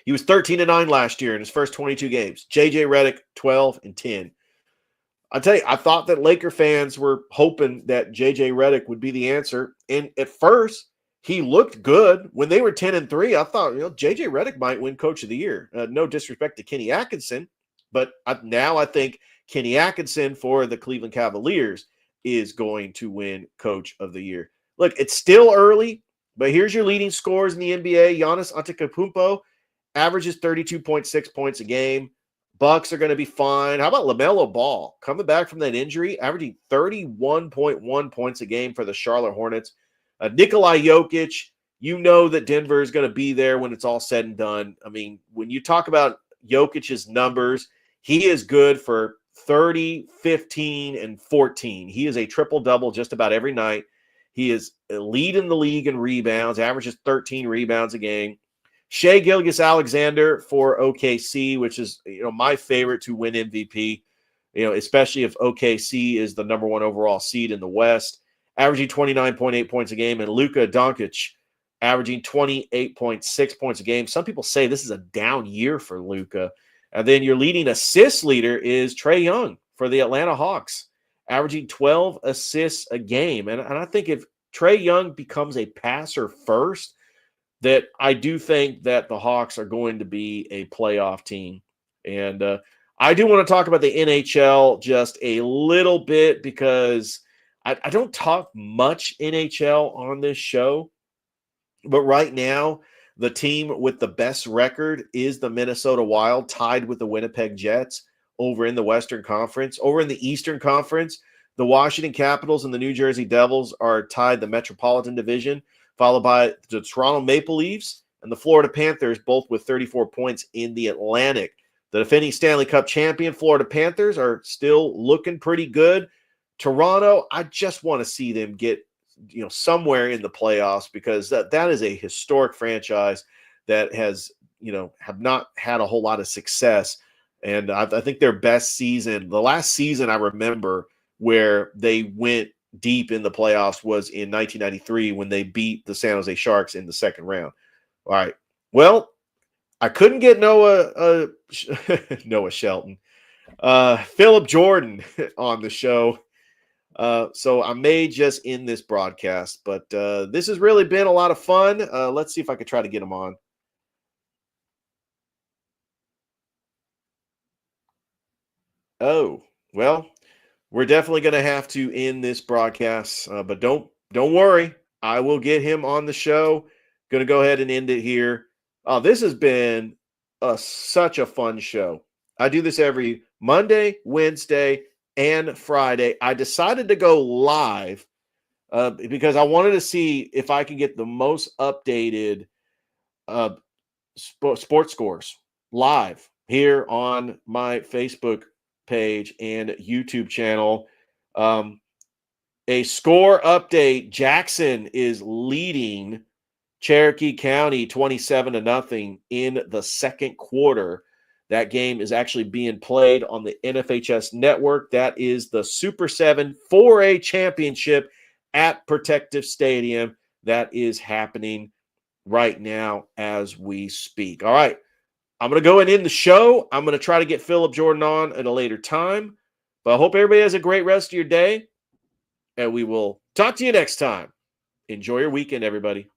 He was 13-9 last year in his first 22 games. J.J. Redick, 12-10. I tell you, I thought that Laker fans were hoping that J.J. Redick would be the answer. And at first, he looked good. When they were 10-3, I thought, J.J. Redick might win Coach of the Year. No disrespect to Kenny Atkinson, but now I think Kenny Atkinson for the Cleveland Cavaliers is going to win Coach of the Year. Look, it's still early, but here's your leading scorers in the NBA. Giannis Antetokounmpo averages 32.6 points a game. Bucks are going to be fine. How about LaMelo Ball coming back from that injury, averaging 31.1 points a game for the Charlotte Hornets. Nikola Jokic, you know that Denver is going to be there when it's all said and done. I mean, when you talk about Jokic's numbers, he is good for 30, 15, and 14. He is a triple-double just about every night. He is leading the league in rebounds, averages 13 rebounds a game. Shai Gilgeous-Alexander for OKC, which is my favorite to win MVP, especially if OKC is the number 1 overall seed in the West, averaging 29.8 points a game, and Luka Doncic averaging 28.6 points a game. Some people say this is a down year for Luka. And then your leading assist leader is Trae Young for the Atlanta Hawks, averaging 12 assists a game. And I think if Trae Young becomes a passer first, that I do think that the Hawks are going to be a playoff team. And I do want to talk about the NHL just a little bit because I don't talk much NHL on this show. But right now, the team with the best record is the Minnesota Wild, tied with the Winnipeg Jets over in the Western Conference. Over in the Eastern Conference, the Washington Capitals and the New Jersey Devils are tied the Metropolitan Division, followed by the Toronto Maple Leafs and the Florida Panthers, both with 34 points in the Atlantic. The defending Stanley Cup champion Florida Panthers are still looking pretty good. Toronto, I just want to see them get somewhere in the playoffs, because that is a historic franchise that has, have not had a whole lot of success. And I think their best season, the last season I remember where they went deep in the playoffs, was in 1993 when they beat the San Jose Sharks in the second round. All right. Well, I couldn't get Noah Shelton, Phillip Jordan on the show. So I may just end this broadcast, but this has really been a lot of fun. Let's see if I can try to get him on. Oh, well, we're definitely going to have to end this broadcast, but don't worry. I will get him on the show. Going to go ahead and end it here. This has been such a fun show. I do this every Monday, Wednesday, and Friday. I decided to go live because I wanted to see if I can get the most updated sports scores live here on my Facebook page and YouTube channel. A score update: Jackson is leading Cherokee County 27-0 in the second quarter. That game is actually being played on the NFHS network. That is the Super 7 4A championship at Protective Stadium. That is happening right now as we speak. All right. I'm going to go and end the show. I'm going to try to get Phillip Jordan on at a later time. But I hope everybody has a great rest of your day. And we will talk to you next time. Enjoy your weekend, everybody.